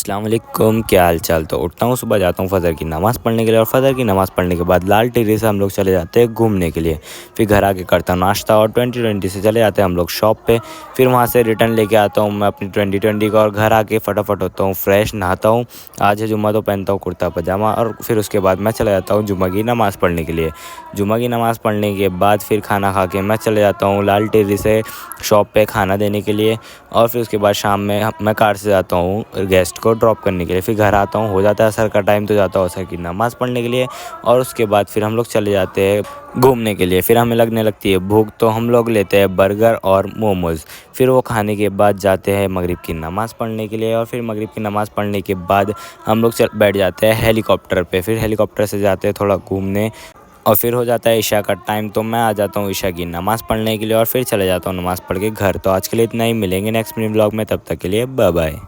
अस्सलाम वालेकुम, क्या हाल चाल। तो उठता हूँ, सुबह जाता हूँ फ़जर की नमाज़ पढ़ने के लिए और फ़जर की नमाज़ पढ़ने के बाद लाल टिर्री से हम लोग चले जाते हैं घूमने के लिए। फिर घर आके करता हूँ नाश्ता और 2020 से चले जाते हैं हम लोग शॉप पे। फिर वहाँ से रिटर्न लेके आता हूँ मैं अपनी 2020 का और घर आके फटाफट होता हूँ फ्रेश, नहाता हूँ। आज है जुम्मा तो पहनता हूँ कुर्ता पजामा और फिर उसके बाद मैं चला जाता हूँ जुम्मा की नमाज़ पढ़ने के लिए। जुम्मा की नमाज़ पढ़ने के बाद फिर खाना खा के मैं चले जाता हूँ लाल टिर्री से शॉप पे खाना देने के लिए। और फिर उसके बाद शाम में मैं कार से जाता हूँ गेस्ट को ड्रॉप करने के लिए। फिर घर आता हूँ, हो जाता है असर का टाइम, तो जाता हूँ असर की नमाज़ पढ़ने के लिए। और उसके बाद फिर हम लोग चले जाते हैं घूमने के लिए। फिर हमें लगने लगती है भूख, तो हम लोग लेते हैं बर्गर और मोमोज़। फिर वो खाने के बाद जाते हैं मगरिब की नमाज़ पढ़ने के लिए। और फिर मगरिब की नमाज़ पढ़ने के बाद हम लोग बैठ जाते हैं हेलीकॉप्टर पे। फिर हेलीकॉप्टर से जाते हैं थोड़ा घूमने और फिर हो जाता है इशा का टाइम, तो मैं आ जाता हूँ इशा की नमाज़ पढ़ने के लिए और फिर चले जाता हूँ नमाज़ पढ़ के घर। तो आज के लिए इतना ही, मिलेंगे नेक्स्ट मिनी ब्लॉग में, तब तक के लिए बाय बाय।